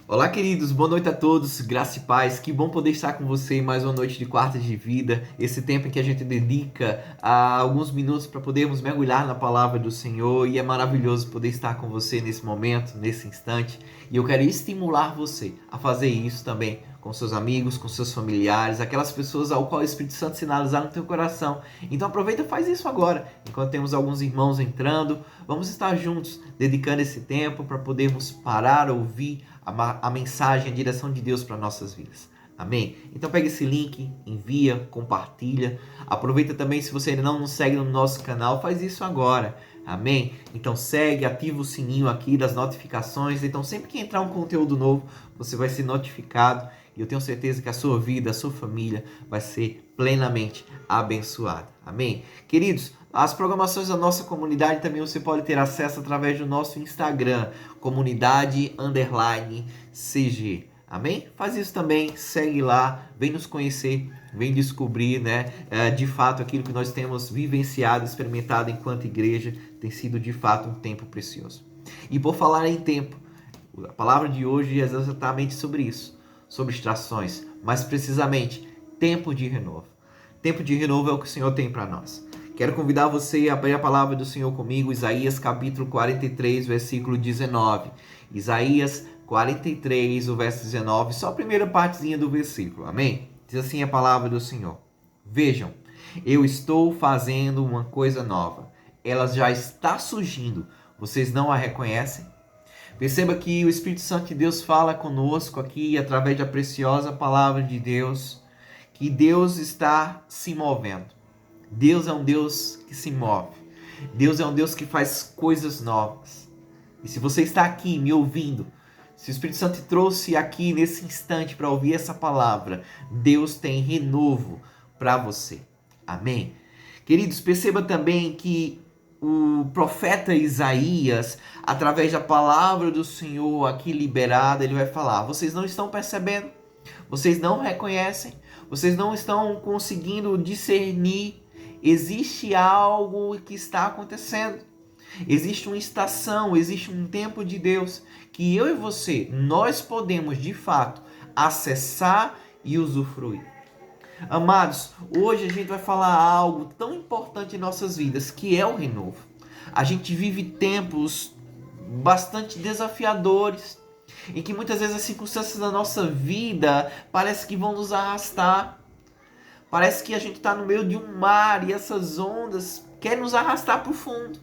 Olá, queridos, boa noite a todos, graça e paz. Que bom poder estar com você em mais uma noite de quarta de vida. Esse tempo em que a gente dedica alguns minutos para podermos mergulhar na palavra do Senhor, e é maravilhoso poder estar com você nesse momento, nesse instante. E eu quero estimular você a fazer isso também com seus amigos, com seus familiares, aquelas pessoas ao qual o Espírito Santo sinalizar no teu coração. Então aproveita e faz isso agora, enquanto temos alguns irmãos entrando. Vamos estar juntos, dedicando esse tempo para podermos parar, ouvir a mensagem, a direção de Deus para nossas vidas. Amém? Então pega esse link, envia, compartilha. Aproveita também, se você ainda não nos segue no nosso canal, faz isso agora. Amém? Então segue, ativa o sininho aqui das notificações. Então sempre que entrar um conteúdo novo, você vai ser notificado. E eu tenho certeza que a sua vida, a sua família vai ser plenamente abençoada. Amém? Queridos, as programações da nossa comunidade também você pode ter acesso através do nosso Instagram, comunidade_CG. Amém? Faz isso também, segue lá, vem nos conhecer, vem descobrir, né? De fato, aquilo que nós temos vivenciado, experimentado enquanto igreja, tem sido de fato um tempo precioso. E por falar em tempo, a palavra de hoje é exatamente sobre isso, sobre estações, mas precisamente tempo de renovo. Tempo de renovo é o que o Senhor tem para nós. Quero convidar você a abrir a palavra do Senhor comigo, Isaías capítulo 43, versículo 19. Isaías 43, o verso 19, só a primeira partezinha do versículo, amém? Diz assim a palavra do Senhor. Vejam, eu estou fazendo uma coisa nova. Ela já está surgindo. Vocês não a reconhecem? Perceba que o Espírito Santo de Deus fala conosco aqui através da preciosa palavra de Deus, que Deus está se movendo. Deus é um Deus que se move. Deus é um Deus que faz coisas novas. E se você está aqui me ouvindo, se o Espírito Santo te trouxe aqui nesse instante para ouvir essa palavra, Deus tem renovo para você. Amém? Queridos, perceba também que o profeta Isaías, através da palavra do Senhor aqui liberada, ele vai falar: vocês não estão percebendo? Vocês não reconhecem? Vocês não estão conseguindo discernir? Existe algo que está acontecendo. Existe uma estação, existe um tempo de Deus que eu e você, nós podemos de fato acessar e usufruir. Amados, hoje a gente vai falar algo tão importante em nossas vidas, que é o renovo. A gente vive tempos bastante desafiadores, em que muitas vezes as circunstâncias da nossa vida parece que vão nos arrastar. Parece que a gente está no meio de um mar e essas ondas querem nos arrastar para o fundo.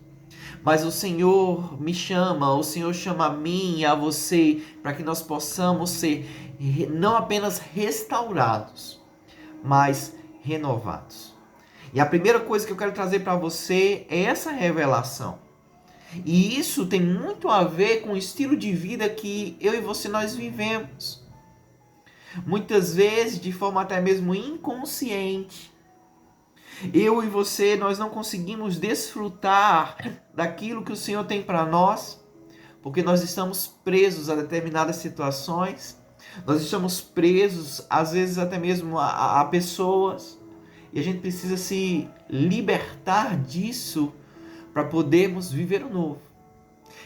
Mas o Senhor me chama, o Senhor chama a mim e a você para que nós possamos ser não apenas restaurados, mas renovados. E a primeira coisa que eu quero trazer para você é essa revelação. E isso tem muito a ver com o estilo de vida que eu e você nós vivemos. Muitas vezes de forma até mesmo inconsciente. Eu e você, nós não conseguimos desfrutar daquilo que o Senhor tem para nós, porque nós estamos presos a determinadas situações, nós estamos presos, às vezes até mesmo a pessoas, e a gente precisa se libertar disso para podermos viver o novo.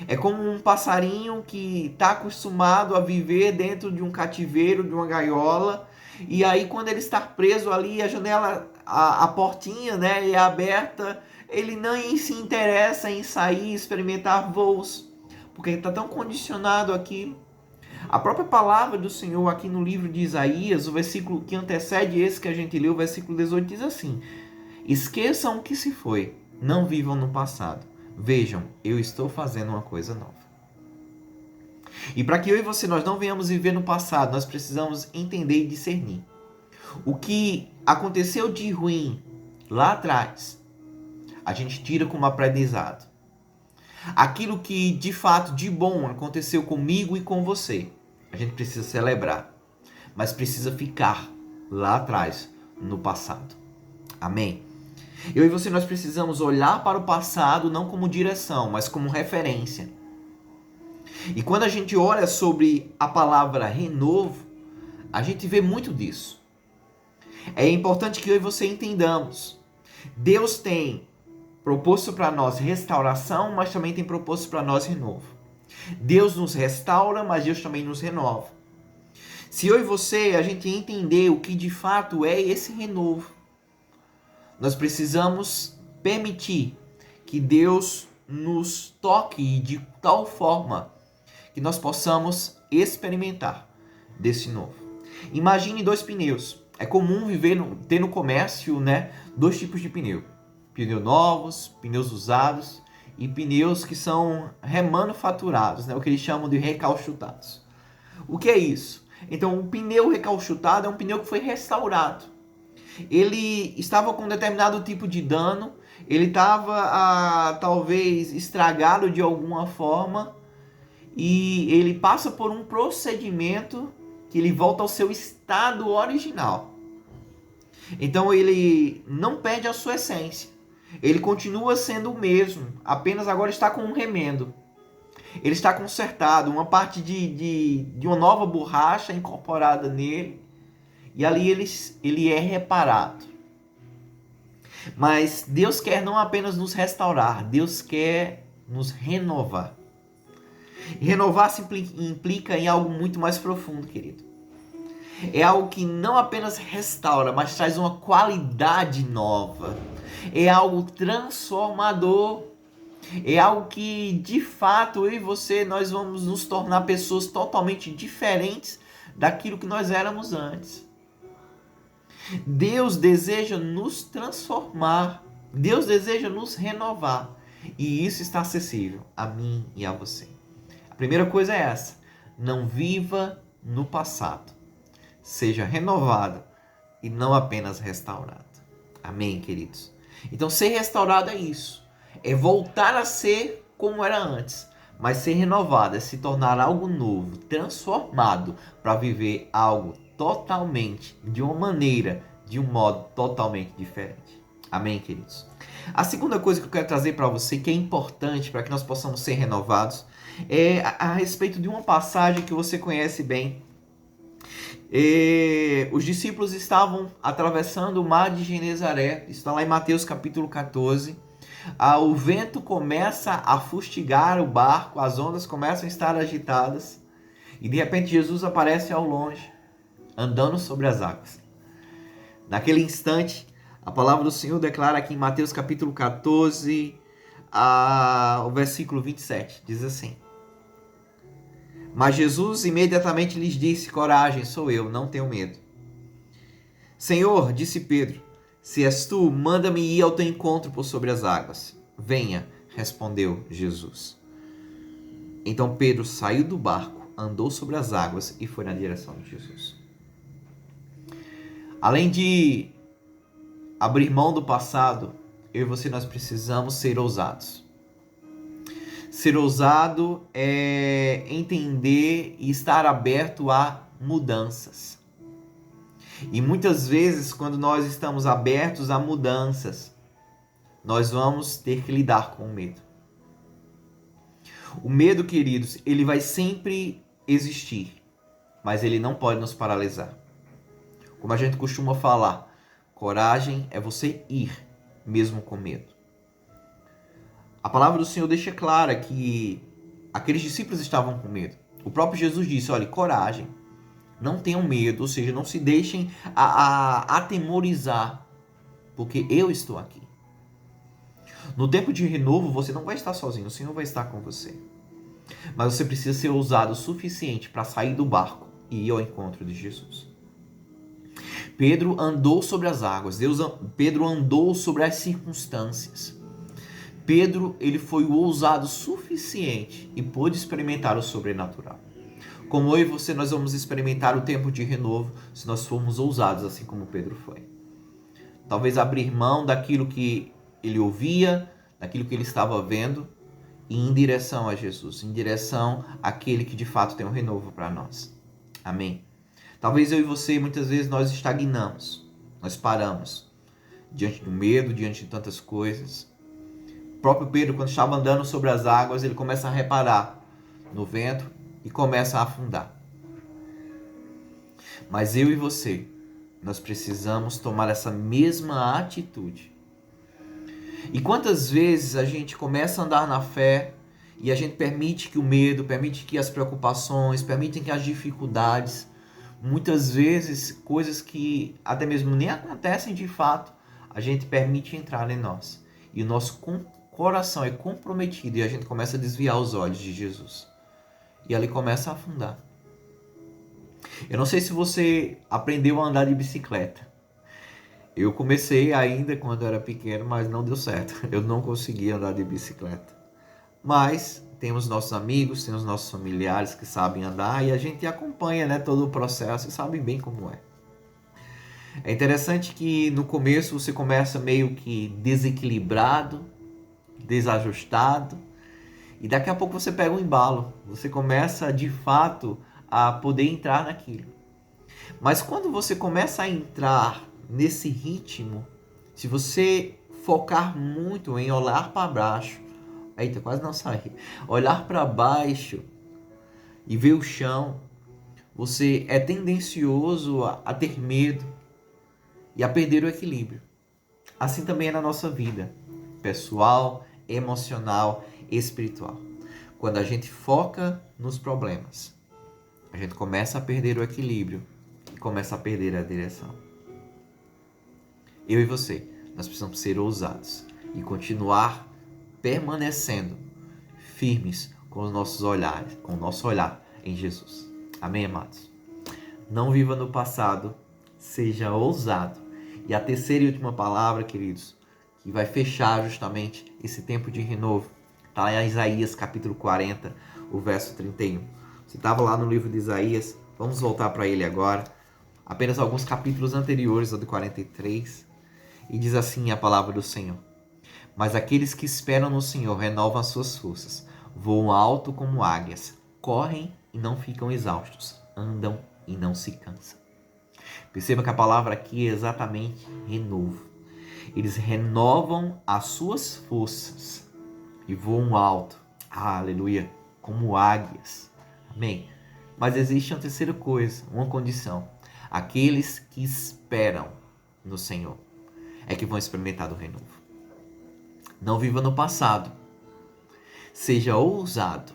É como um passarinho que está acostumado a viver dentro de um cativeiro, de uma gaiola, e aí quando ele está preso ali, a janela, a portinha, né, é aberta, ele nem se interessa em sair, experimentar voos, porque ele está tão condicionado aqui. A própria palavra do Senhor aqui no livro de Isaías, o versículo que antecede esse que a gente leu, o versículo 18, diz assim: esqueçam o que se foi, não vivam no passado. Vejam, eu estou fazendo uma coisa nova. E para que eu e você nós não venhamos viver no passado, nós precisamos entender e discernir. O que aconteceu de ruim lá atrás, a gente tira como aprendizado. Aquilo que de fato de bom aconteceu comigo e com você, a gente precisa celebrar, mas precisa ficar lá atrás, no passado. Amém? Eu e você nós precisamos olhar para o passado não como direção, mas como referência. E quando a gente olha sobre a palavra renovo, a gente vê muito disso. É importante que eu e você entendamos. Deus tem proposto para nós restauração, mas também tem proposto para nós renovo. Deus nos restaura, mas Deus também nos renova. Se eu e você, a gente entender o que de fato é esse renovo, nós precisamos permitir que Deus nos toque de tal forma que nós possamos experimentar desse novo. Imagine dois pneus. É comum ter no comércio, né, dois tipos de pneu. Pneus novos, pneus usados e pneus que são remanufaturados, né, o que eles chamam de recalchutados. O que é isso? Então, um pneu recalchutado é um pneu que foi restaurado. Ele estava com um determinado tipo de dano, ele estava talvez estragado de alguma forma e ele passa por um procedimento que ele volta ao seu estado original. Então ele não perde a sua essência. Ele continua sendo o mesmo, apenas agora está com um remendo. Ele está consertado, uma parte de uma nova borracha incorporada nele, e ali ele é reparado. Mas Deus quer não apenas nos restaurar, Deus quer nos renovar. E renovar se implica em algo muito mais profundo, querido. É algo que não apenas restaura, mas traz uma qualidade nova. É algo transformador. É algo que, de fato, eu e você, nós vamos nos tornar pessoas totalmente diferentes daquilo que nós éramos antes. Deus deseja nos transformar. Deus deseja nos renovar. E isso está acessível a mim e a você. A primeira coisa é essa. Não viva no passado. Seja renovado e não apenas restaurado. Amém, queridos? Então, ser restaurado é isso. É voltar a ser como era antes. Mas ser renovado é se tornar algo novo, transformado para viver algo totalmente, de uma maneira, de um modo totalmente diferente. Amém, queridos? A segunda coisa que eu quero trazer para você, que é importante para que nós possamos ser renovados, é a respeito de uma passagem que você conhece bem. Os discípulos estavam atravessando o mar de Genezaré, está lá em Mateus capítulo 14. O vento começa a fustigar o barco, as ondas começam a estar agitadas e de repente Jesus aparece ao longe, andando sobre as águas. Naquele instante, a palavra do Senhor declara aqui em Mateus capítulo 14, o versículo 27, diz assim: Mas Jesus imediatamente lhes disse: Coragem, sou eu, não tenho medo. Senhor, disse Pedro, se és tu, manda-me ir ao teu encontro por sobre as águas. Venha, respondeu Jesus. Então Pedro saiu do barco, andou sobre as águas e foi na direção de Jesus. Além de abrir mão do passado, eu e você nós precisamos ser ousados. Ser ousado é entender e estar aberto a mudanças. E muitas vezes, quando nós estamos abertos a mudanças, nós vamos ter que lidar com o medo. O medo, queridos, ele vai sempre existir, mas ele não pode nos paralisar. Como a gente costuma falar, coragem é você ir, mesmo com medo. A palavra do Senhor deixa clara que aqueles discípulos estavam com medo. O próprio Jesus disse, olha, coragem. Não tenham medo, ou seja, não se deixem atemorizar, porque eu estou aqui. No tempo de renovo, você não vai estar sozinho, o Senhor vai estar com você. Mas você precisa ser ousado o suficiente para sair do barco e ir ao encontro de Jesus. Pedro andou sobre as águas, Pedro andou sobre as circunstâncias. Pedro, ele foi o ousado suficiente e pôde experimentar o sobrenatural. Como eu e você, nós vamos experimentar o tempo de renovo se nós formos ousados, assim como Pedro foi. Talvez abrir mão daquilo que ele ouvia, daquilo que ele estava vendo, e ir em direção a Jesus, em direção àquele que de fato tem um renovo para nós. Amém? Talvez eu e você, muitas vezes, nós estagnamos, nós paramos, diante do medo, diante de tantas coisas. O próprio Pedro, quando estava andando sobre as águas, ele começa a reparar no vento, e começa a afundar. Mas eu e você, nós precisamos tomar essa mesma atitude. E quantas vezes a gente começa a andar na fé E a gente permite que o medo, permite que as preocupações, permite que as dificuldades, muitas vezes coisas que até mesmo nem acontecem de fato, a gente permite entrar em nós. E o nosso coração é comprometido e a gente começa a desviar os olhos de Jesus. E ali começa a afundar. Eu não sei se você aprendeu a andar de bicicleta. Eu comecei ainda quando era pequeno, mas não deu certo. Eu não consegui andar de bicicleta. Mas temos nossos amigos, temos nossos familiares que sabem andar e a gente acompanha, né, todo o processo e sabe bem como é. É interessante que no começo você começa meio que desequilibrado, desajustado, e daqui a pouco você pega um embalo. Você começa de fato a poder entrar naquilo. Mas quando você começa a entrar nesse ritmo, se você focar muito em olhar para baixo, eita, quase não saí. Olhar para baixo e ver o chão, você é tendencioso a ter medo e a perder o equilíbrio. Assim também é na nossa vida, pessoal, emocional, espiritual. Quando a gente foca nos problemas, a gente começa a perder o equilíbrio e começa a perder a direção. Eu e você, nós precisamos ser ousados e continuar permanecendo firmes com os nossos olhares, com o nosso olhar em Jesus. Amém, amados? Não viva no passado, seja ousado. E a terceira e última palavra, queridos, que vai fechar justamente esse tempo de renovo, está lá em Isaías capítulo 40, o verso 31. Você estava lá no livro de Isaías, vamos voltar para ele agora. Apenas alguns capítulos anteriores ao de 43. E diz assim a palavra do Senhor: mas aqueles que esperam no Senhor renovam as suas forças, voam alto como águias, correm e não ficam exaustos, andam e não se cansam. Perceba que a palavra aqui é exatamente renovo. Eles renovam as suas forças e voam alto, aleluia, como águias. Amém? Mas existe uma terceira coisa, uma condição. Aqueles que esperam no Senhor é que vão experimentar do renovo. Não viva no passado. Seja ousado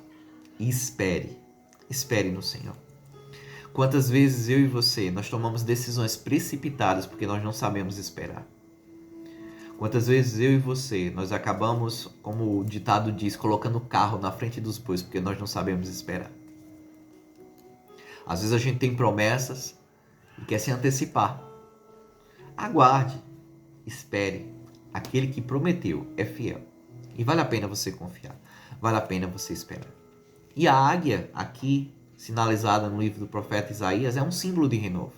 e espere. Espere no Senhor. Quantas vezes eu e você, nós tomamos decisões precipitadas porque nós não sabemos esperar. Quantas vezes eu e você, nós acabamos, como o ditado diz, colocando o carro na frente dos bois porque nós não sabemos esperar. Às vezes a gente tem promessas e quer se antecipar. Aguarde, espere. Aquele que prometeu é fiel. E vale a pena você confiar. Vale a pena você esperar. E a águia, aqui sinalizada no livro do profeta Isaías, é um símbolo de renovo.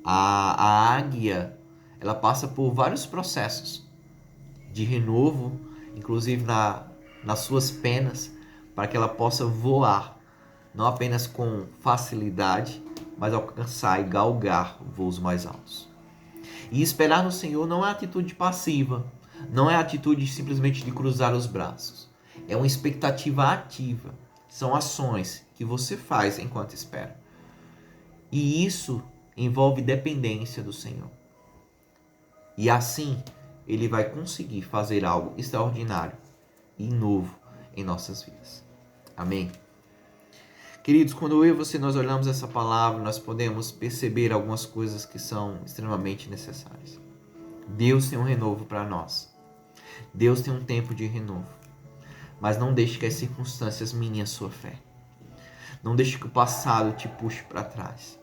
A águia, ela passa por vários processos de renovo, inclusive nas suas penas, para que ela possa voar, não apenas com facilidade, mas alcançar e galgar voos mais altos. E esperar no Senhor não é atitude passiva, não é atitude simplesmente de cruzar os braços. É uma expectativa ativa. São ações que você faz enquanto espera. E isso envolve dependência do Senhor. E assim, Ele vai conseguir fazer algo extraordinário e novo em nossas vidas. Amém? Queridos, quando eu e você nós olhamos essa palavra, nós podemos perceber algumas coisas que são extremamente necessárias. Deus tem um renovo para nós. Deus tem um tempo de renovo. Mas não deixe que as circunstâncias minem a sua fé. Não deixe que o passado te puxe para trás.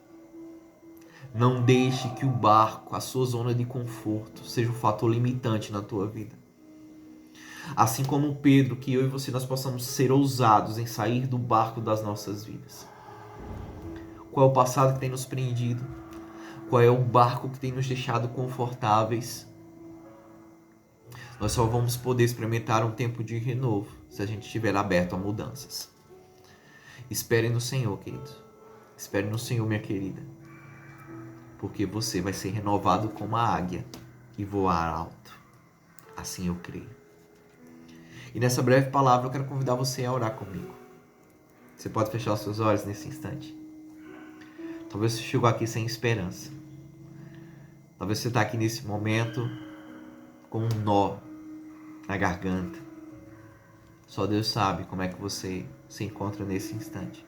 Não deixe que o barco, a sua zona de conforto, seja um fator limitante na tua vida. Assim como Pedro, que eu e você nós possamos ser ousados em sair do barco das nossas vidas. Qual é o passado que tem nos prendido? Qual é o barco que tem nos deixado confortáveis? Nós só vamos poder experimentar um tempo de renovo se a gente estiver aberto a mudanças. Espere no Senhor, querido. Espere no Senhor, minha querida. Porque você vai ser renovado como a águia e voar alto. Assim eu creio. E nessa breve palavra eu quero convidar você a orar comigo. Você pode fechar os seus olhos nesse instante. Talvez você chegou aqui sem esperança. Talvez você está aqui nesse momento com um nó na garganta. Só Deus sabe como é que você se encontra nesse instante.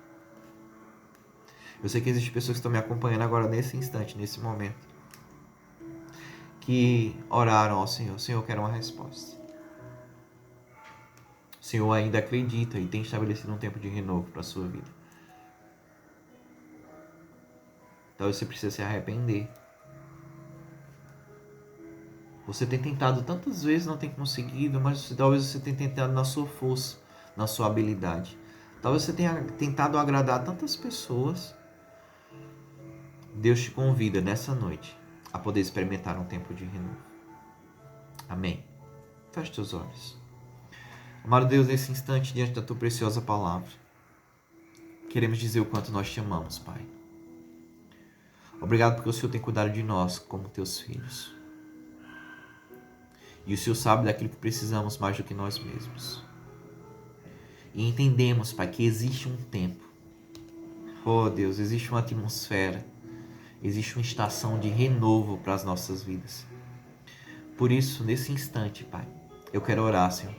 Eu sei que existem pessoas que estão me acompanhando agora nesse instante, nesse momento, que oraram ao Senhor. Senhor, eu quero uma resposta. O Senhor ainda acredita e tem estabelecido um tempo de renovo para a sua vida. Então você precisa se arrepender. Você tem tentado tantas vezes, não tem conseguido, mas talvez você tenha tentado na sua força, na sua habilidade. Talvez você tenha tentado agradar tantas pessoas. Deus te convida nessa noite a poder experimentar um tempo de renovo. Amém. Feche teus olhos. Amado Deus, nesse instante, diante da tua preciosa palavra, queremos dizer o quanto nós te amamos, Pai. Obrigado porque o Senhor tem cuidado de nós como teus filhos. E o Senhor sabe daquilo que precisamos mais do que nós mesmos. E entendemos, Pai, que existe um tempo. Oh Deus, existe uma atmosfera. Existe uma estação de renovo para as nossas vidas. Por isso, nesse instante, Pai, eu quero orar, Senhor,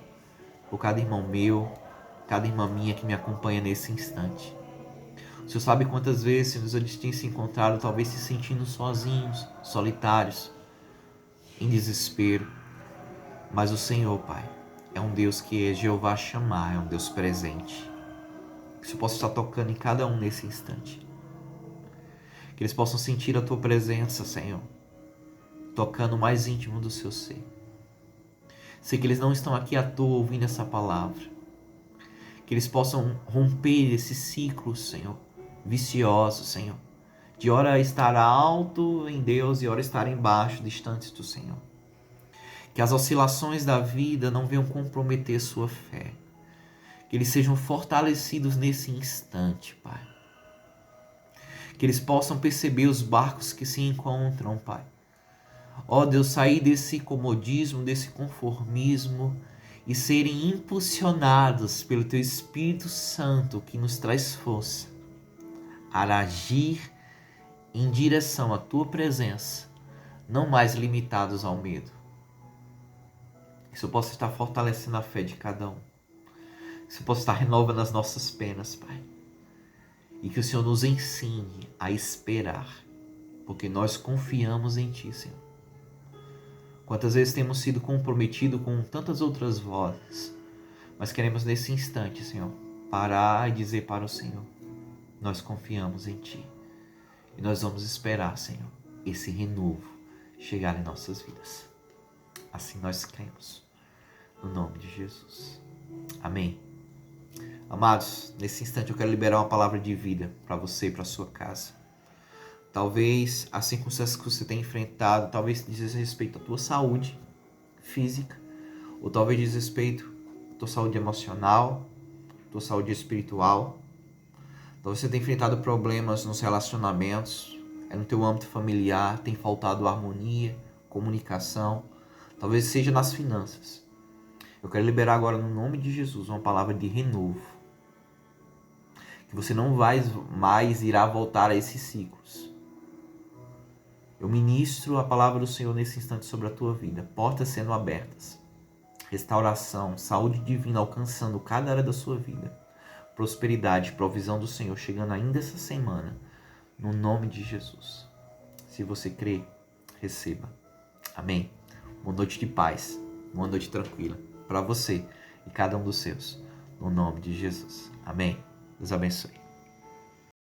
por cada irmão meu, cada irmã minha que me acompanha nesse instante. O Senhor sabe quantas vezes, Senhor, eles têm se encontrado, talvez se sentindo sozinhos, solitários, em desespero. Mas o Senhor, Pai, é um Deus que é Jeová Shammah, é um Deus presente. Que o Senhor possa estar tocando em cada um nesse instante. Que eles possam sentir a Tua presença, Senhor, tocando o mais íntimo do seu ser. Sei que eles não estão aqui à toa ouvindo essa palavra. Que eles possam romper esse ciclo, Senhor, vicioso, Senhor, de ora estar alto em Deus e ora estar embaixo, distantes do Senhor. Que as oscilações da vida não venham comprometer sua fé. Que eles sejam fortalecidos nesse instante, Pai. Que eles possam perceber os barcos que se encontram, Pai. Ó Deus, sair desse comodismo, desse conformismo e serem impulsionados pelo Teu Espírito Santo que nos traz força a agir em direção à Tua presença, não mais limitados ao medo. Que isso possa estar fortalecendo a fé de cada um. Que isso possa estar renovando as nossas penas, Pai. E que o Senhor nos ensine a esperar, porque nós confiamos em Ti, Senhor. Quantas vezes temos sido comprometidos com tantas outras vozes, mas queremos nesse instante, Senhor, parar e dizer para o Senhor, nós confiamos em Ti. E nós vamos esperar, Senhor, esse renovo chegar em nossas vidas. Assim nós cremos, no nome de Jesus. Amém. Amados, nesse instante eu quero liberar uma palavra de vida para você e para sua casa. Talvez as circunstâncias que você tem enfrentado, talvez diz respeito à tua saúde física, ou talvez diz respeito à tua saúde emocional, tua saúde espiritual. Talvez você tenha enfrentado problemas nos relacionamentos, no teu âmbito familiar, tem faltado harmonia, comunicação, talvez seja nas finanças. Eu quero liberar agora no nome de Jesus uma palavra de renovo. Que você não vai mais irá voltar a esses ciclos. Eu ministro a palavra do Senhor nesse instante sobre a tua vida. Portas sendo abertas. Restauração, saúde divina alcançando cada área da sua vida. Prosperidade, provisão do Senhor chegando ainda essa semana. No nome de Jesus. Se você crê, receba. Amém. Boa noite de paz. Boa noite tranquila. Para você e cada um dos seus. No nome de Jesus. Amém. Deus abençoe.